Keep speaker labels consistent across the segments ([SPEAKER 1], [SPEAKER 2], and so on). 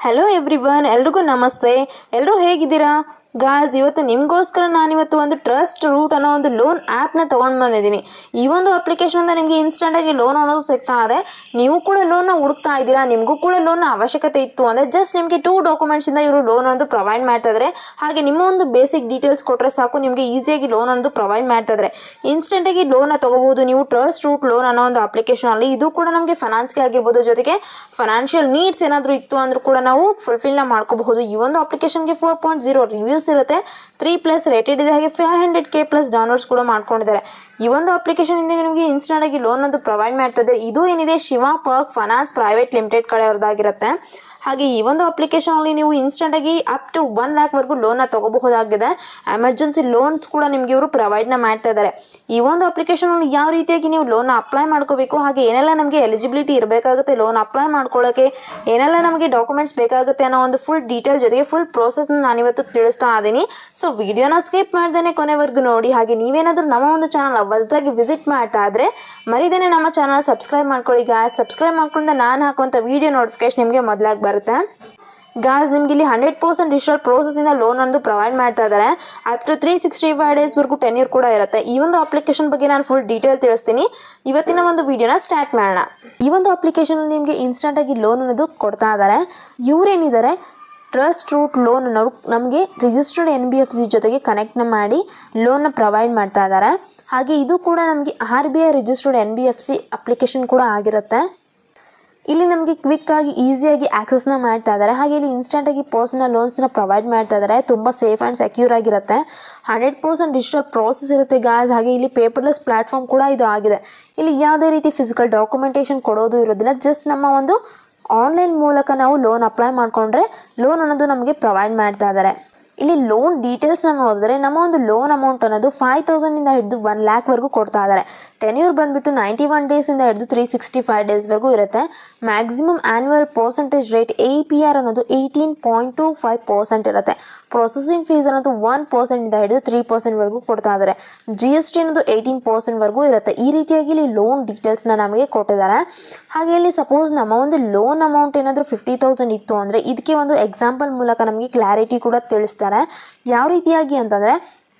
[SPEAKER 1] Hello everyone, ಎಲ್ರಿಗೂ ನಮಸ್ತೆ. ಎಲ್ಲರೂ ಹೇಗಿದ್ದೀರಾ ಗಾಯ್ಸ್? ಇವತ್ತು ನಿಮಗೋಸ್ಕರ ನಾನಿವತ್ತು ಒಂದು ಟ್ರಸ್ಟ್ ರೂಟ್ ಅನ್ನೋ ಒಂದು ಲೋನ್ ಆ್ಯಪ್ನ ತೊಗೊಂಡು ಬಂದಿದ್ದೀನಿ. ಈ ಒಂದು ಅಪ್ಲಿಕೇಶನಿಂದ ನಿಮಗೆ ಇನ್ಸ್ಟೆಂಟಾಗಿ ಲೋನ್ ಅನ್ನೋದು ಸಿಗ್ತಾ ಇದೆ. ನೀವು ಕೂಡ ಲೋನ್ನ ಹುಡುಕ್ತಾ ಇದ್ದೀರಾ, ನಿಮಗೂ ಕೂಡ ಲೋನ್ನ ಅವಶ್ಯಕತೆ ಇತ್ತು ಅಂದರೆ ಜಸ್ಟ್ ನಿಮಗೆ 2 ಡಾಕ್ಯುಮೆಂಟ್ಸಿಂದ ಇವರು ಲೋನ್ ಒಂದು ಪ್ರೊವೈಡ್ ಮಾಡ್ತಾ ಇದ್ದಾರೆ. ಹಾಗೆ ನಿಮ್ಮ ಒಂದು ಬೇಸಿಕ್ ಡೀಟೇಲ್ಸ್ ಕೊಟ್ಟರೆ ಸಾಕು, ನಿಮಗೆ ಈಸಿಯಾಗಿ ಲೋನ್ ಅನ್ನೋದು ಪ್ರೊವೈಡ್ ಮಾಡ್ತಾ ಇದ್ದಾರೆ. ಇನ್ಸ್ಟೆಂಟಾಗಿ ಲೋನ್ನ ತೊಗೋಬೋದು ನೀವು ಟ್ರಸ್ಟ್ ರೂಟ್ ಲೋನ್ ಅನ್ನೋ ಒಂದು ಅಪ್ಲಿಕೇಶನಲ್ಲಿ. ಇದು ಕೂಡ ನಮಗೆ ಫೈನಾನ್ಸ್ಗೆ ಆಗಿರ್ಬೋದು, ಜೊತೆಗೆ ಫೈನಾನ್ಷಿಯಲ್ ನೀಡ್ಸ್ ಏನಾದರೂ ಇತ್ತು ಅಂದರೂ ಕೂಡ ನಾವು ಫುಲ್ಫಿಲ್ನ ಮಾಡ್ಕೋಬಹುದು. ಈ ಒಂದು ಅಪ್ಲಿಕೇಶನ್ಗೆ 4.0 ರಿವ್ಯೂಸ್ ಇರುತ್ತೆ, 3+ ರೇಟೆಡ್ ಇದೆ, ಹಾಗೆ 500K+ ಡೌನ್ಲೋಡ್ಸ್ ಕೂಡ ಮಾಡ್ಕೊಂಡಿದ್ದಾರೆ. ಈ ಒಂದು ಅಪ್ಲಿಕೇಶನ್ ಇಂದ ನಿಮಗೆ ಇನ್ಸ್ಟೆಂಟ್ ಆಗಿ ಲೋನ್ ಅದು ಪ್ರೊವೈಡ್ ಮಾಡ್ತದೆ. ಇದು ಏನಿದೆ Shiva perk finance private limited ಕಡೆಯವ್ರದ್ದಾಗಿರುತ್ತೆ. ಹಾಗೆ ಈ ಒಂದು ಅಪ್ಲಿಕೇಶನ್ ಅಲ್ಲಿ ನೀವು ಇನ್ಸ್ಟೆಂಟ್ ಆಗಿ ಅಪ್ ಟು 1 lakh ವರೆಗೂ ಲೋನ್ನ ತಗೋಬಹುದಾಗಿದೆ. ಎಮರ್ಜೆನ್ಸಿ ಲೋನ್ಸ್ ಕೂಡ ನಿಮಗೆ ಇವರು ಪ್ರೊವೈಡ್ನ ಮಾಡ್ತಾ ಇದ್ದಾರೆ. ಈ ಒಂದು ಅಪ್ಲಿಕೇಶನ್ ಅಲ್ಲಿ ಯಾವ ರೀತಿಯಾಗಿ ನೀವು ಲೋನ್ ಅಪ್ಲೈ ಮಾಡ್ಕೋಬೇಕು, ಹಾಗೆ ಏನೆಲ್ಲ ನಮಗೆ ಎಲಿಜಿಬಿಲಿಟಿ ಇರಬೇಕಾಗುತ್ತೆ ಲೋನ್ ಅಪ್ಲೈ ಮಾಡ್ಕೊಳ್ಳೋಕೆ, ಏನೆಲ್ಲ ನಮಗೆ ಡಾಕ್ಯುಮೆಂಟ್ಸ್ ಬೇಕಾಗುತ್ತೆ ಅನ್ನೋ ಒಂದು ಫುಲ್ ಡೀಟೇಲ್ ಜೊತೆಗೆ ಫುಲ್ ಪ್ರೋಸೆಸ್ನ ನಾನಿವತ್ತು ತಿಳಿಸ್ತಾ ಇದ್ದೀನಿ. ಸೊ ವಿಡಿಯೋನ ಸ್ಕಿಪ್ ಮಾಡ್ದೇನೆ ಕೊನೆವರೆಗೂ ನೋಡಿ. ಹಾಗೆ ನೀವೇನಾದರೂ ನಮ್ಮ ಒಂದು ಚಾನಲ್ ಹೊಸದಾಗಿ ವಿಸಿಟ್ ಮಾಡ್ತಾ ಇದ್ರೆ ಮರಿದೇನೆ ನಮ್ಮ ಚಾನಲ್ ಸಬ್ಸ್ಕ್ರೈಬ್ ಮಾಡ್ಕೊಳ್ಳಿ ಗಾಯ್ಸ್. ಸಬ್ಸ್ಕ್ರೈಬ್ ಮಾಡ್ಕೊಂಡ್ರೆ ನಾನು ಹಾಕುವಂಥ ವಿಡಿಯೋ ನೋಟಿಫಿಕೇಶನ್ ನಿಮಗೆ ಮೊದಲಾಗಿ ಬರುತ್ತೆ ಗಾಯ್ಸ್. ನಿಮ್ಗೆ ಇಲ್ಲಿ 100% ಡಿಜಿಟಲ್ ಪ್ರೋಸೆಸ್ಸಿಂದ ಲೋನ್ ಒಂದು ಪ್ರೊವೈಡ್ ಮಾಡ್ತಾ ಇದ್ದಾರೆ. ಅಪ್ ಟು 365 ಡೇಸ್ವರೆಗೂ ಟೆನ್ಯೂರ್ ಕೂಡ ಇರುತ್ತೆ. ಈ ಒಂದು ಅಪ್ಲಿಕೇಶನ್ ಬಗ್ಗೆ ನಾನು ಫುಲ್ ಡೀಟೇಲ್ ತಿಳಿಸ್ತೀನಿ. ಇವತ್ತಿನ ಒಂದು ವಿಡಿಯೋನ ಸ್ಟಾರ್ಟ್ ಮಾಡೋಣ. ಈ ಒಂದು ಅಪ್ಲಿಕೇಶನಲ್ಲಿ ನಿಮಗೆ ಇನ್ಸ್ಟೆಂಟ್ ಆಗಿ ಲೋನ್ ಅನ್ನೋದು ಕೊಡ್ತಾ ಇದ್ದಾರೆ. ಇವರೇನಿದ್ದಾರೆ ಟ್ರಸ್ಟ್ ರೂಟ್ ಲೋನ್ ಅನ್ನೋರು ನಮಗೆ ರಿಜಿಸ್ಟರ್ಡ್ NBFC ಜೊತೆಗೆ ಕನೆಕ್ಟ್ನ ಮಾಡಿ ಲೋನ್ನ ಪ್ರೊವೈಡ್ ಮಾಡ್ತಾ ಇದ್ದಾರೆ. ಹಾಗೆ ಇದು ಕೂಡ ನಮಗೆ RBI ರಿಜಿಸ್ಟರ್ಡ್ NBFC ಅಪ್ಲಿಕೇಶನ್ ಕೂಡ ಆಗಿರುತ್ತೆ. ಇಲ್ಲಿ ನಮಗೆ ಕ್ವಿಕ್ಕಾಗಿ ಈಸಿಯಾಗಿ ಆಕ್ಸೆಸ್ನ ಮಾಡ್ತಾ ಇದ್ದಾರೆ. ಹಾಗೆ ಇಲ್ಲಿ ಇನ್ಸ್ಟೆಂಟಾಗಿ ಪರ್ಸನಲ್ ಲೋನ್ಸ್ನ ಪ್ರೊವೈಡ್ ಮಾಡ್ತಾ ಇದ್ದಾರೆ. ತುಂಬ ಸೇಫ್ ಆ್ಯಂಡ್ ಸೆಕ್ಯೂರ್ ಆಗಿರುತ್ತೆ. 100% ಡಿಜಿಟಲ್ ಪ್ರೋಸೆಸ್ ಇರುತ್ತೆ ಗಾಯ್ಸ್. ಹಾಗೆ ಇಲ್ಲಿ ಪೇಪರ್ಲೆಸ್ ಪ್ಲಾಟ್ಫಾರ್ಮ್ ಕೂಡ ಇದು ಆಗಿದೆ. ಇಲ್ಲಿ ಯಾವುದೇ ರೀತಿ ಫಿಸಿಕಲ್ ಡಾಕ್ಯುಮೆಂಟೇಷನ್ ಕೊಡೋದು ಇರೋದಿಲ್ಲ. ಜಸ್ಟ್ ನಮ್ಮ ಒಂದು ಆನ್ಲೈನ್ ಮೂಲಕ ನಾವು ಲೋನ್ ಅಪ್ಲೈ ಮಾಡಿಕೊಂಡ್ರೆ ಲೋನ್ ಅನ್ನೋದು ನಮಗೆ ಪ್ರೊವೈಡ್ ಮಾಡ್ತಾ ಇದ್ದಾರೆ. ಇಲ್ಲಿ ಲೋನ್ ಡೀಟೇಲ್ಸ್ನ ನೋಡಿದ್ರೆ ನಮ್ಮ ಒಂದು ಲೋನ್ ಅಮೌಂಟ್ ಅನ್ನೋದು 5,000ಇಂದ ಹಿಡಿದು 1 lakh ವರೆಗೂ ಕೊಡ್ತಾ ಇದ್ದಾರೆ. ಟೆನ್ಯೂರ್ ಬಂದುಬಿಟ್ಟು 91 ಡೇಸಿಂದ ಹಿಡಿದು 365 ಡೇಸ್ವರೆಗೂ ಇರುತ್ತೆ. Maximum annual percentage rate APR ಅನ್ನೋದು 18.25% ಇರುತ್ತೆ. ಪ್ರೊಸೆಸಿಂಗ್ ಫೀಸ್ ಅನ್ನೋದು 1%ಇಂದ ಹಿಡಿದು 3% ವರೆಗೂ ಕೊಡ್ತಾ ಇದ್ದಾರೆ. GST ಅನ್ನೋದು 18% ವರೆಗೂ ಇರುತ್ತೆ. ಈ ರೀತಿಯಾಗಿ ಇಲ್ಲಿ ಲೋನ್ ಡೀಟೇಲ್ಸ್ನ ನಮಗೆ ಕೊಟ್ಟಿದ್ದಾರೆ. ಹಾಗೆ ಇಲ್ಲಿ ಸಪೋಸ್ ನಮ್ಮ ಒಂದು ಲೋನ್ ಅಮೌಂಟ್ ಏನಾದರೂ 50,000 ಇತ್ತು ಅಂದರೆ ಇದಕ್ಕೆ ಒಂದು ಎಕ್ಸಾಂಪಲ್ ಮೂಲಕ ನಮಗೆ ಕ್ಲಾರಿಟಿ ಕೂಡ ತಿಳಿಸ್ತಾರೆ. ಯಾವ ರೀತಿಯಾಗಿ ಅಂತಂದರೆ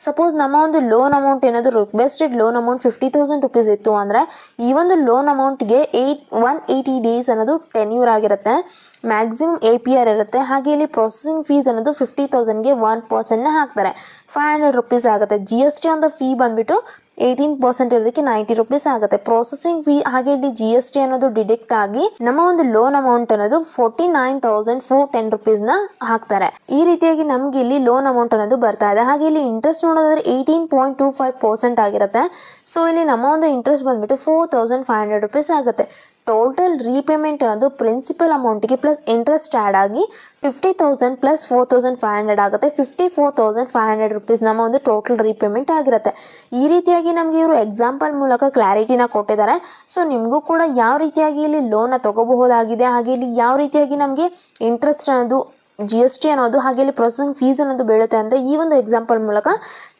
[SPEAKER 1] ಸಪೋಸ್ ನಮ್ಮ ಒಂದು ಲೋನ್ ಅಮೌಂಟ್ ಏನಾದರೂ ರಿಕ್ವೆಸ್ಟೆಡ್ ಲೋನ್ ಅಮೌಂಟ್ 50,000 ರೂಪೀಸ್ ಇತ್ತು ಅಂದರೆ ಈ ಒಂದು ಲೋನ್ ಅಮೌಂಟ್ಗೆ 180 ಡೇಸ್ ಅನ್ನೋದು ಟೆನ್ಯೂರ್ ಆಗಿರುತ್ತೆ. ಮ್ಯಾಕ್ಸಿಮಮ್ APR ಇರುತ್ತೆ. ಹಾಗೆ ಇಲ್ಲಿ ಪ್ರೊಸೆಸಿಂಗ್ ಫೀಸ್ ಅನ್ನೋದು 50,000ಗೆ 1%ನ ಹಾಕ್ತಾರೆ. 500 ರೂಪೀಸ್ ಆಗುತ್ತೆ. GST ಒಂದು ಫೀ ಬಂದುಬಿಟ್ಟು 18% ಇರೋದಕ್ಕೆ 90 ರೂಪೀಸ್ ಆಗುತ್ತೆ. ಪ್ರೊಸೆಸಿಂಗ್ ಫೀ ಹಾಗೆ ಇಲ್ಲಿ GST ಅನ್ನೋದು ಡಿಡಕ್ಟ್ ಆಗಿ ನಮ್ಮ ಒಂದು ಲೋನ್ ಅಮೌಂಟ್ ಅನ್ನೋದು 49,410 ರೂಪೀಸ್ನ ಹಾಕ್ತಾರೆ. ಈ ರೀತಿಯಾಗಿ ನಮ್ಗೆ ಇಲ್ಲಿ ಲೋನ್ ಅಮೌಂಟ್ ಅನ್ನೋದು ಬರ್ತಾ ಇದೆ. ಹಾಗೆ ಇಲ್ಲಿ ಇಂಟ್ರೆಸ್ಟ್ ನೋಡೋದಾದ್ರೆ 18.25% ಆಗಿರುತ್ತೆ. ಸೊ ಇಲ್ಲಿ ನಮ್ಮ ಒಂದು ಇಂಟ್ರೆಸ್ಟ್ ಬಂದ್ಬಿಟ್ಟು 4,500 ರೂಪೀಸ್ ಆಗುತ್ತೆ. ಟೋಟಲ್ ರೀಪೇಮೆಂಟ್ ಅನ್ನೋದು ಪ್ರಿನ್ಸಿಪಲ್ ಅಮೌಂಟಿಗೆ ಪ್ಲಸ್ ಇಂಟ್ರೆಸ್ಟ್ ಆ್ಯಡ್ ಆಗಿ 50,000 ಪ್ಲಸ್ 4,500 ಆಗುತ್ತೆ. 54,500 ರೂಪೀಸ್ ನಮ್ಮ ಒಂದು ಟೋಟಲ್ ರೀಪೇಮೆಂಟ್ ಆಗಿರುತ್ತೆ. ಈ ರೀತಿಯಾಗಿ ನಮಗೆ ಇವರು ಎಕ್ಸಾಂಪಲ್ ಮೂಲಕ ಕ್ಲಾರಿಟಿನ ಕೊಟ್ಟಿದ್ದಾರೆ. ಸೊ ನಿಮಗೂ ಕೂಡ ಯಾವ ರೀತಿಯಾಗಿ ಇಲ್ಲಿ ಲೋನ್ನ ತಗೋಬಹುದಾಗಿದೆ, ಹಾಗೆ ಇಲ್ಲಿ ಯಾವ ರೀತಿಯಾಗಿ ನಮಗೆ ಇಂಟ್ರೆಸ್ಟ್ ಅನ್ನೋದು GST ಅನ್ನೋದು ಹಾಗೆ ಇಲ್ಲಿ ಪ್ರೊಸೆಸಿಂಗ್ ಫೀಸ್ ಅನ್ನೋದು ಬೀಳುತ್ತೆ ಅಂತ ಈ ಒಂದು ಎಕ್ಸಾಂಪಲ್ ಮೂಲಕ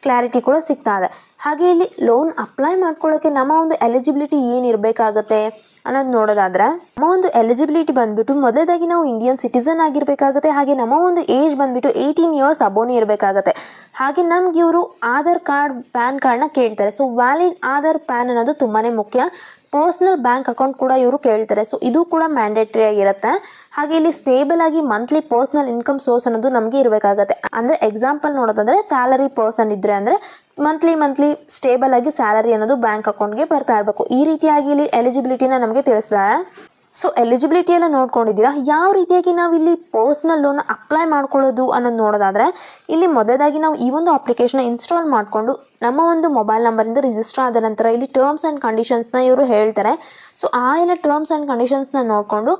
[SPEAKER 1] ಕ್ಲಾರಿಟಿ ಕೂಡ ಸಿಗ್ತಾ ಇದೆ. ಹಾಗೆ ಇಲ್ಲಿ ಲೋನ್ ಅಪ್ಲೈ ಮಾಡ್ಕೊಳ್ಳೋಕ್ಕೆ ನಮ್ಮ ಒಂದು ಎಲಿಜಿಬಿಲಿಟಿ ಏನಿರಬೇಕಾಗತ್ತೆ ಅನ್ನೋದು ನೋಡೋದಾದ್ರೆ ನಮ್ಮ ಒಂದು ಎಲಿಜಿಬಿಲಿಟಿ ಬಂದ್ಬಿಟ್ಟು ಮೊದಲದಾಗಿ ನಾವು ಇಂಡಿಯನ್ ಸಿಟಿಸನ್ ಆಗಿರಬೇಕಾಗುತ್ತೆ. ಹಾಗೆ ನಮ್ಮ ಒಂದು ಏಜ್ ಬಂದ್ಬಿಟ್ಟು 18 ಇಯರ್ಸ್ ಅಬೋನೇ ಇರಬೇಕಾಗತ್ತೆ. ಹಾಗೆ ನಮ್ಗೆ ಇವರು ಆಧಾರ್ ಕಾರ್ಡ್ ಪ್ಯಾನ್ ಕಾರ್ಡ್ನ ಕೇಳ್ತಾರೆ. ಸೊ ವ್ಯಾಲಿಡ್ ಆಧಾರ್ ಪ್ಯಾನ್ ಅನ್ನೋದು ತುಂಬಾ ಮುಖ್ಯ. ಪರ್ಸ್ನಲ್ ಬ್ಯಾಂಕ್ ಅಕೌಂಟ್ ಕೂಡ ಇವರು ಕೇಳ್ತಾರೆ. ಸೊ ಇದು ಕೂಡ ಮ್ಯಾಂಡೇಟ್ರಿ ಆಗಿರುತ್ತೆ. ಹಾಗೆ ಇಲ್ಲಿ ಸ್ಟೇಬಲ್ ಆಗಿ ಮಂತ್ಲಿ ಪರ್ಸ್ನಲ್ ಇನ್ಕಮ್ ಸೋರ್ಸ್ ಅನ್ನೋದು ನಮಗೆ ಇರಬೇಕಾಗತ್ತೆ. ಅಂದರೆ ಎಕ್ಸಾಂಪಲ್ ನೋಡೋದಂದ್ರೆ ಸ್ಯಾಲರಿ ಪರ್ಸನ್ ಇದ್ರೆ ಅಂದರೆ ಮಂತ್ಲಿ ಸ್ಟೇಬಲ್ ಆಗಿ ಸ್ಯಾಲರಿ ಅನ್ನೋದು ಬ್ಯಾಂಕ್ ಅಕೌಂಟ್ಗೆ ಬರ್ತಾ ಇರಬೇಕು. ಈ ರೀತಿಯಾಗಿ ಇಲ್ಲಿ ಎಲಿಜಿಬಿಲಿಟಿನ ನಮಗೆ ತಿಳಿಸ್ತಾರೆ. ಸೊ ಎಲಿಜಿಬಿಲಿಟಿ ಎಲ್ಲ ನೋಡ್ಕೊಂಡಿದ್ದೀರಾ. ಯಾವ ರೀತಿಯಾಗಿ ನಾವು ಇಲ್ಲಿ ಪರ್ಸ್ನಲ್ ಲೋನ್ ಅಪ್ಲೈ ಮಾಡ್ಕೊಳ್ಳೋದು ಅನ್ನೋದು ನೋಡೋದಾದರೆ ಇಲ್ಲಿ ಮೊದಲಾಗಿ ನಾವು ಈ ಒಂದು ಅಪ್ಲಿಕೇಶನ್ ಇನ್ಸ್ಟಾಲ್ ಮಾಡಿಕೊಂಡು ನಮ್ಮ ಒಂದು ಮೊಬೈಲ್ ನಂಬರಿಂದ ರಿಜಿಸ್ಟರ್ ಆದ ನಂತರ ಇಲ್ಲಿ ಟರ್ಮ್ಸ್ ಆ್ಯಂಡ್ ಕಂಡೀಷನ್ಸ್ನ ಇವರು ಹೇಳ್ತಾರೆ. ಸೊ ಆ ಎಲ್ಲ ಟರ್ಮ್ಸ್ ಆ್ಯಂಡ್ ಕಂಡೀಷನ್ಸ್ನ ನೋಡಿಕೊಂಡು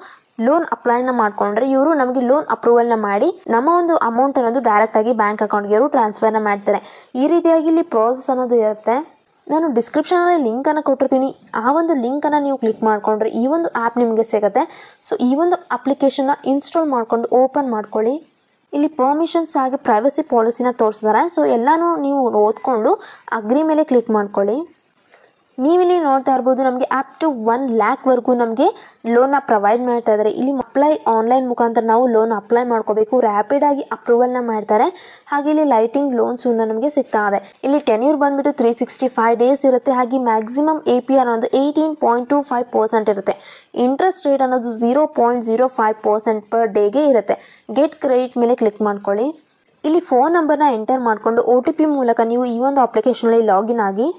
[SPEAKER 1] ಲೋನ್ ಅಪ್ಲೈನ ಮಾಡಿಕೊಂಡ್ರೆ ಇವರು ನಮಗೆ ಲೋನ್ ಅಪ್ರೂವಲ್ನ ಮಾಡಿ ನಮ್ಮ ಒಂದು ಅಮೌಂಟ್ ಅನ್ನೋದು ಡೈರೆಕ್ಟಾಗಿ ಬ್ಯಾಂಕ್ ಅಕೌಂಟ್ಗೆ ಇವರು ಟ್ರಾನ್ಸ್ಫರ್ನ ಮಾಡ್ತಾರೆ. ಈ ರೀತಿಯಾಗಿ ಇಲ್ಲಿ ಪ್ರೋಸೆಸ್ ಅನ್ನೋದು ಇರುತ್ತೆ. ನಾನು ಡಿಸ್ಕ್ರಿಪ್ಷನಲ್ಲಿ ಲಿಂಕನ್ನು ಕೊಟ್ಟಿರ್ತೀನಿ. ಆ ಒಂದು ಲಿಂಕನ್ನು ನೀವು ಕ್ಲಿಕ್ ಮಾಡಿಕೊಂಡ್ರೆ ಈ ಒಂದು ಆ್ಯಪ್ ನಿಮಗೆ ಸಿಗುತ್ತೆ. ಸೊ ಈ ಒಂದು ಅಪ್ಲಿಕೇಶನ್ನ ಇನ್ಸ್ಟಾಲ್ ಮಾಡಿಕೊಂಡು ಓಪನ್ ಮಾಡ್ಕೊಳ್ಳಿ. ಇಲ್ಲಿ ಪರ್ಮಿಷನ್ಸ್ ಹಾಗೆ ಪ್ರೈವಸಿ ಪಾಲಿಸಿನ ತೋರಿಸಿದ್ದಾರೆ. ಸೊ ಎಲ್ಲನೂ ನೀವು ಓದ್ಕೊಂಡು ಅಗ್ರಿ ಮೇಲೆ ಕ್ಲಿಕ್ ಮಾಡ್ಕೊಳ್ಳಿ. ನೀವಿಲ್ಲಿ ನೋಡ್ತಾ ಇರ್ಬೋದು ನಮಗೆ ಅಪ್ ಟು 1 ಲ್ಯಾಕ್ವರೆಗೂ ನಮಗೆ ಲೋನ್ನ ಪ್ರೊವೈಡ್ ಮಾಡ್ತಾ ಇದ್ದಾರೆ. ಇಲ್ಲಿ ಆನ್ಲೈನ್ ಮುಖಾಂತರ ನಾವು ಲೋನ್ ಅಪ್ಲೈ ಮಾಡ್ಕೋಬೇಕು. ರ್ಯಾಪಿಡ್ ಆಗಿ ಅಪ್ರೂವಲ್ನ ಮಾಡ್ತಾರೆ. ಹಾಗೆ ಇಲ್ಲಿ ಲೈಟಿಂಗ್ ಲೋನ್ಸ್ ನಮಗೆ ಸಿಗ್ತಾ ಇದೆ. ಇಲ್ಲಿ ಟೆನ್ಯೂರ್ ಬಂದ್ಬಿಟ್ಟು 365 ಡೇಸ್ ಇರುತ್ತೆ. ಹಾಗೆ ಮ್ಯಾಕ್ಸಿಮಮ್ APR ಅನ್ನೋದು 18.25% ಇರುತ್ತೆ. ಇಂಟ್ರೆಸ್ಟ್ ರೇಟ್ ಅನ್ನೋದು 0.05% ಪರ್ ಡೇಗೆ ಇರುತ್ತೆ. ಗೆಟ್ ಕ್ರೆಡಿಟ್ ಮೇಲೆ ಕ್ಲಿಕ್ ಮಾಡ್ಕೊಳ್ಳಿ. ಇಲ್ಲಿ ಫೋನ್ ನಂಬರ್ನ ಎಂಟರ್ ಮಾಡಿಕೊಂಡು OTP ಮೂಲಕ ನೀವು ಈ ಒಂದು ಅಪ್ಲಿಕೇಶನಲ್ಲಿ ಲಾಗಿನ್ ಆಗಿ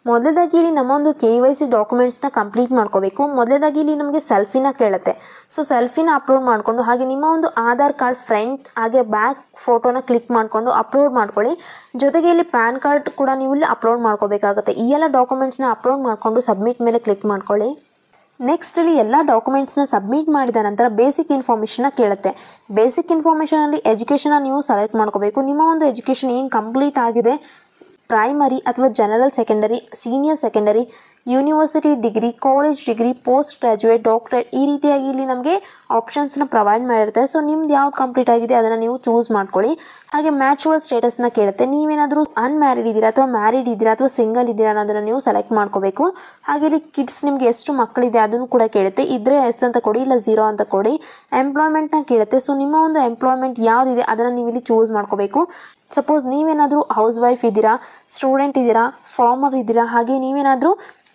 [SPEAKER 1] ಮೊದಲದಾಗಿ ಇಲ್ಲಿ ನಮ್ಮ ಒಂದು KYC ಡಾಕ್ಯುಮೆಂಟ್ಸ್ನ ಕಂಪ್ಲೀಟ್ ಮಾಡ್ಕೋಬೇಕು. ಮೊದಲದಾಗಿ ಇಲ್ಲಿ ನಮಗೆ ಸೆಲ್ಫಿನ ಕೇಳುತ್ತೆ. ಸೊ ಸೆಲ್ಫಿನ ಅಪ್ಲೋಡ್ ಮಾಡಿಕೊಂಡು ಹಾಗೆ ನಿಮ್ಮ ಒಂದು ಆಧಾರ್ ಕಾರ್ಡ್ ಫ್ರಂಟ್ ಹಾಗೆ ಬ್ಯಾಕ್ ಫೋಟೋನ ಕ್ಲಿಕ್ ಮಾಡಿಕೊಂಡು ಅಪ್ಲೋಡ್ ಮಾಡ್ಕೊಳ್ಳಿ. ಜೊತೆಗೆ ಇಲ್ಲಿ ಪ್ಯಾನ್ ಕಾರ್ಡ್ ಕೂಡ ನೀವು ಇಲ್ಲಿ ಅಪ್ಲೋಡ್ ಮಾಡ್ಕೋಬೇಕಾಗುತ್ತೆ. ಈ ಎಲ್ಲ ಡಾಕ್ಯುಮೆಂಟ್ಸ್ನ ಅಪ್ಲೋಡ್ ಮಾಡಿಕೊಂಡು ಸಬ್ಮಿಟ್ ಮೇಲೆ ಕ್ಲಿಕ್ ಮಾಡ್ಕೊಳ್ಳಿ. ನೆಕ್ಸ್ಟ್ ಇಲ್ಲಿ ಎಲ್ಲ ಡಾಕ್ಯುಮೆಂಟ್ಸ್ನ ಸಬ್ಮಿಟ್ ಮಾಡಿದ ನಂತರ ಬೇಸಿಕ್ ಇನ್ಫಾರ್ಮೇಷನ್ನ ಕೇಳುತ್ತೆ. ಬೇಸಿಕ್ ಇನ್ಫಾರ್ಮೇಷನಲ್ಲಿ ಎಜುಕೇಷನ್ನ ನೀವು ಸೆಲೆಕ್ಟ್ ಮಾಡ್ಕೋಬೇಕು. ನಿಮ್ಮ ಒಂದು ಎಜುಕೇಷನ್ ಏನು ಕಂಪ್ಲೀಟ್ ಆಗಿದೆ, ಪ್ರೈಮರಿ ಅಥವಾ general secondary, senior secondary, university degree, college degree, post graduate, doctorate, ಈ ರೀತಿಯಾಗಿ ಇಲ್ಲಿ ನಮಗೆ ಆಪ್ಷನ್ಸ್ನ ಪ್ರೊವೈಡ್ ಮಾಡಿರುತ್ತೆ. ಸೊ ನಿಮ್ದು ಯಾವ್ದು ಕಂಪ್ಲೀಟ್ ಆಗಿದೆ ಅದನ್ನು ನೀವು ಚೂಸ್ ಮಾಡ್ಕೊಳ್ಳಿ. ಹಾಗೆ ಮ್ಯಾಚುವಲ್ ಸ್ಟೇಟಸ್ನ ಕೇಳುತ್ತೆ. ನೀವೇನಾದರೂ ಅನ್ಮ್ಯಾರಿಡ್ ಇದ್ದೀರಾ ಅಥವಾ ಮ್ಯಾರಿಡ್ ಇದ್ದೀರಾ ಅಥವಾ ಸಿಂಗಲ್ ಇದ್ದೀರಾ ಅನ್ನೋದನ್ನು ನೀವು ಸೆಲೆಕ್ಟ್ ಮಾಡ್ಕೋಬೇಕು. ಹಾಗೆ ಇಲ್ಲಿ ಕಿಡ್ಸ್ ನಿಮಗೆ ಎಷ್ಟು ಮಕ್ಕಳಿದೆ ಅದನ್ನು ಕೂಡ ಕೇಳುತ್ತೆ. ಇದ್ರೆ ಎಸ್ ಅಂತ ಕೊಡಿ, ಇಲ್ಲ 0 ಅಂತ ಕೊಡಿ. ಎಂಪ್ಲಾಯ್ಮೆಂಟ್ನ ಕೇಳುತ್ತೆ. ಸೊ ನಿಮ್ಮ ಒಂದು ಎಂಪ್ಲಾಯ್ಮೆಂಟ್ ಯಾವುದಿದೆ ಅದನ್ನು ನೀವು ಇಲ್ಲಿ ಚೂಸ್ ಮಾಡ್ಕೋಬೇಕು. ಸಪೋಸ್ ನೀವೇನಾದರೂ ಹೌಸ್ ವೈಫ್ ಇದ್ದೀರಾ, ಸ್ಟೂಡೆಂಟ್ ಇದ್ದೀರಾ, ಫಾರ್ಮರ್ ಇದ್ದೀರಾ, ಹಾಗೆ ನೀವೇನಾದರೂ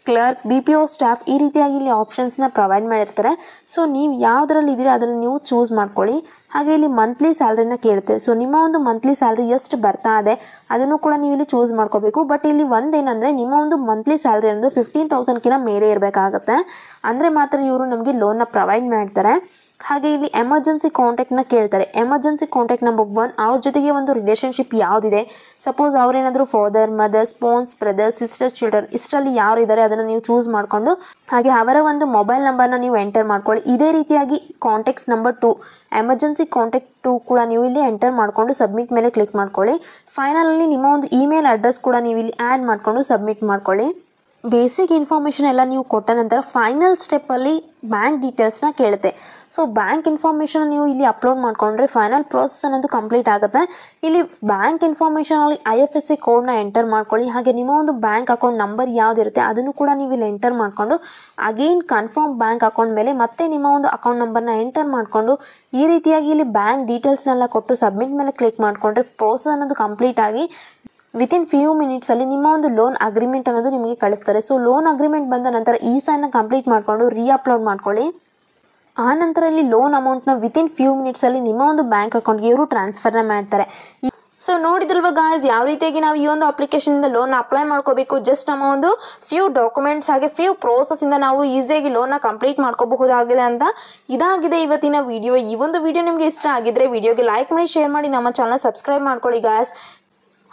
[SPEAKER 1] ಕ್ಲರ್ಕ್, BPO ಸ್ಟಾಫ್, ಈ ರೀತಿಯಾಗಿ ಇಲ್ಲಿ ಆಪ್ಷನ್ಸ್ನ ಪ್ರೊವೈಡ್ ಮಾಡಿರ್ತಾರೆ. ಸೊ ನೀವು ಯಾವುದರಲ್ಲಿ ಇದ್ದೀರಾ ಅದನ್ನು ನೀವು ಚೂಸ್ ಮಾಡ್ಕೊಳ್ಳಿ. ಹಾಗೆ ಇಲ್ಲಿ ಮಂತ್ಲಿ ಸ್ಯಾಲ್ರಿನ ಕೇಳುತ್ತೆ. ಸೊ ನಿಮ್ಮ ಒಂದು ಮಂತ್ಲಿ ಸ್ಯಾಲ್ರಿ ಎಷ್ಟು ಬರ್ತಾ ಇದೆ ಅದನ್ನು ಕೂಡ ನೀವು ಇಲ್ಲಿ ಚೂಸ್ ಮಾಡ್ಕೋಬೇಕು. ಬಟ್ ಇಲ್ಲಿ ಒಂದೇನಂದರೆ ನಿಮ್ಮ ಒಂದು ಮಂತ್ಲಿ ಸ್ಯಾಲ್ರಿ ಅನ್ನೋದು 15,000ಕಿಂತ ಮೇಲೆ ಇರಬೇಕಾಗತ್ತೆ. ಅಂದರೆ ಮಾತ್ರ ಇವರು ನಮಗೆ ಲೋನ್ನ ಪ್ರೊವೈಡ್ ಮಾಡ್ತಾರೆ. ಹಾಗೆ ಇಲ್ಲಿ ಎಮರ್ಜೆನ್ಸಿ ಕಾಂಟ್ಯಾಕ್ಟ್ನ ಕೇಳ್ತಾರೆ. ಎಮರ್ಜೆನ್ಸಿ ಕಾಂಟ್ಯಾಕ್ಟ್ ನಂಬರ್ 1, ಅವ್ರ ಜೊತೆಗೆ ಒಂದು ರಿಲೇಷನ್ಶಿಪ್ ಯಾವುದಿದೆ, ಸಪೋಸ್ ಅವರೇನಾದರೂ father, mother, spouse, brother, sister, children ಇಷ್ಟರಲ್ಲಿ ಯಾರು ಇದ್ದಾರೆ ಅದನ್ನು ನೀವು ಚೂಸ್ ಮಾಡಿಕೊಂಡು ಹಾಗೆ ಅವರ ಒಂದು ಮೊಬೈಲ್ ನಂಬರ್ನ ನೀವು ಎಂಟರ್ ಮಾಡ್ಕೊಳ್ಳಿ. ಇದೇ ರೀತಿಯಾಗಿ ಕಾಂಟ್ಯಾಕ್ಟ್ ನಂಬರ್ 2, ಎಮರ್ಜೆನ್ಸಿ ಕಾಂಟ್ಯಾಕ್ಟ್ 2 ಕೂಡ ನೀವು ಇಲ್ಲಿ ಎಂಟರ್ ಮಾಡಿಕೊಂಡು ಸಬ್ಮಿಟ್ ಮೇಲೆ ಕ್ಲಿಕ್ ಮಾಡ್ಕೊಳ್ಳಿ. ಫೈನಲಲ್ಲಿ ನಿಮ್ಮ ಒಂದು ಇಮೇಲ್ ಅಡ್ರೆಸ್ ಕೂಡ ನೀವು ಇಲ್ಲಿ ಆ್ಯಡ್ ಮಾಡಿಕೊಂಡು ಸಬ್ಮಿಟ್ ಮಾಡ್ಕೊಳ್ಳಿ. ಬೇಸಿಕ್ ಇನ್ಫಾರ್ಮೇಷನ್ ಎಲ್ಲ ನೀವು ಕೊಟ್ಟ ನಂತರ ಫೈನಲ್ ಸ್ಟೆಪ್ಪಲ್ಲಿ ಬ್ಯಾಂಕ್ ಡೀಟೇಲ್ಸ್ನ ಕೇಳುತ್ತೆ. ಸೊ ಬ್ಯಾಂಕ್ ಇನ್ಫಾರ್ಮೇಷನ್ ನೀವು ಇಲ್ಲಿ ಅಪ್ಲೋಡ್ ಮಾಡಿಕೊಂಡ್ರೆ ಫೈನಲ್ ಪ್ರೋಸೆಸ್ ಅನ್ನೋದು ಕಂಪ್ಲೀಟ್ ಆಗುತ್ತೆ. ಇಲ್ಲಿ ಬ್ಯಾಂಕ್ ಇನ್ಫಾರ್ಮೇಷನಲ್ಲಿ IFSC ಕೋಡ್ನ ಎಂಟರ್ ಮಾಡ್ಕೊಳ್ಳಿ. ಹಾಗೆ ನಿಮ್ಮ ಒಂದು ಬ್ಯಾಂಕ್ ಅಕೌಂಟ್ ನಂಬರ್ ಯಾವುದಿರುತ್ತೆ ಅದನ್ನು ಕೂಡ ನೀವು ಇಲ್ಲಿ ಎಂಟರ್ ಮಾಡಿಕೊಂಡು ಅಗೇನ್ ಕನ್ಫರ್ಮ್ ಬ್ಯಾಂಕ್ ಅಕೌಂಟ್ ಮೇಲೆ ಮತ್ತೆ ನಿಮ್ಮ ಒಂದು ಅಕೌಂಟ್ ನಂಬರ್ನ ಎಂಟರ್ ಮಾಡಿಕೊಂಡು ಈ ರೀತಿಯಾಗಿ ಇಲ್ಲಿ ಬ್ಯಾಂಕ್ ಡೀಟೇಲ್ಸ್ನೆಲ್ಲ ಕೊಟ್ಟು ಸಬ್ಮಿಟ್ ಮೇಲೆ ಕ್ಲಿಕ್ ಮಾಡಿಕೊಂಡ್ರೆ ಪ್ರೋಸೆಸ್ ಅನ್ನೋದು ಕಂಪ್ಲೀಟ್ ಆಗಿ ವಿತಿನ್ ಫ್ಯೂ ಮಿನಿಟ್ಸಲ್ಲಿ ನಿಮ್ಮ ಒಂದು ಲೋನ್ ಅಗ್ರಿಮೆಂಟ್ ಅನ್ನೋದು ನಿಮಗೆ ಕಳಿಸ್ತಾರೆ. ಸೊ ಲೋನ್ ಅಗ್ರಿಮೆಂಟ್ ಬಂದ ನಂತರ ಸೈನ್ನ ಕಂಪ್ಲೀಟ್ ಮಾಡಿಕೊಂಡು ಅಪ್ಲೋಡ್ ಮಾಡ್ಕೊಳ್ಳಿ. ಆ ನಂತರ ಇಲ್ಲಿ ಲೋನ್ ಅಮೌಂಟ್ನ ವಿತಿನ್ ಫ್ಯೂ ಮಿನಿಟ್ಸಲ್ಲಿ ನಿಮ್ಮ ಒಂದು ಬ್ಯಾಂಕ್ ಅಕೌಂಟ್ಗೆ ಇವರು ಟ್ರಾನ್ಸ್ಫರ್ನ ಮಾಡ್ತಾರೆ. ಸೊ ನೋಡಿದ್ರಲ್ವ ಗಾಯ್ಸ್, ಯಾವ ರೀತಿಯಾಗಿ ನಾವು ಈ ಒಂದು ಅಪ್ಲಿಕೇಶನಿಂದ ಲೋನ್ ಅಪ್ಲೈ ಮಾಡ್ಕೋಬೇಕು. ಜಸ್ಟ್ ನಮ್ಮ ಒಂದು ಫ್ಯೂ ಡಾಕ್ಯುಮೆಂಟ್ಸ್ ಹಾಗೆ ಫ್ಯೂ ಪ್ರೋಸೆಸ್ಸಿಂದ ನಾವು ಈಸಿಯಾಗಿ ಲೋನ್ನ ಕಂಪ್ಲೀಟ್ ಮಾಡ್ಕೋಬಹುದಾಗಿದೆ ಅಂತ. ಇದಾಗಿದೆ ಇವತ್ತಿನ ವಿಡಿಯೋ. ಈ ಒಂದು ವಿಡಿಯೋ ನಿಮಗೆ ಇಷ್ಟ ಆಗಿದ್ರೆ ವಿಡಿಯೋಗೆ ಲೈಕ್ ಮಾಡಿ, ಶೇರ್ ಮಾಡಿ, ನಮ್ಮ ಚಾನಲ್ ಸಬ್ಸ್ಕ್ರೈಬ್ ಮಾಡ್ಕೊಳ್ಳಿ ಗಾಯ್ಸ್.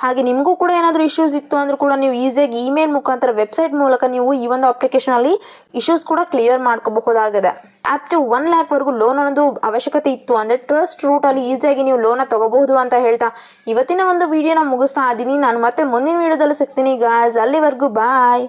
[SPEAKER 1] ಹಾಗೆ ನಿಮಗೂ ಕೂಡ ಏನಾದರೂ ಇಶ್ಯೂಸ್ ಇತ್ತು ಅಂದರೂ ಕೂಡ ನೀವು ಈಸಿಯಾಗಿ ಇಮೇಲ್ ಮುಖಾಂತರ ವೆಬ್ಸೈಟ್ ಮೂಲಕ ನೀವು ಈ ಒಂದು ಅಪ್ಲಿಕೇಶನಲ್ಲಿ ಇಶ್ಯೂಸ್ ಕೂಡ ಕ್ಲಿಯರ್ ಮಾಡ್ಕೋಬಹುದಾಗಿದೆ. ಅಪ್ ಟು 1 ಲ್ಯಾಕ್ವರೆಗೂ ಲೋನ್ ಅನ್ನೋದು ಅವಶ್ಯಕತೆ ಇತ್ತು ಅಂದರೆ ಟ್ರಸ್ಟ್ ರೂಟಲ್ಲಿ ಈಸಿಯಾಗಿ ನೀವು ಲೋನ ತಗೋಬಹುದು ಅಂತ ಹೇಳ್ತಾ ಇವತ್ತಿನ ಒಂದು ವಿಡಿಯೋನ ಮುಗಿಸ್ತಾ ಇದ್ದೀನಿ. ನಾನು ಮತ್ತೆ ಮುಂದಿನ ವಿಡಿಯೋದಲ್ಲಿ ಸಿಗ್ತೀನಿ ಗಾಯ್ಸ್. ಅಲ್ಲಿವರೆಗೂ ಬಾಯ್.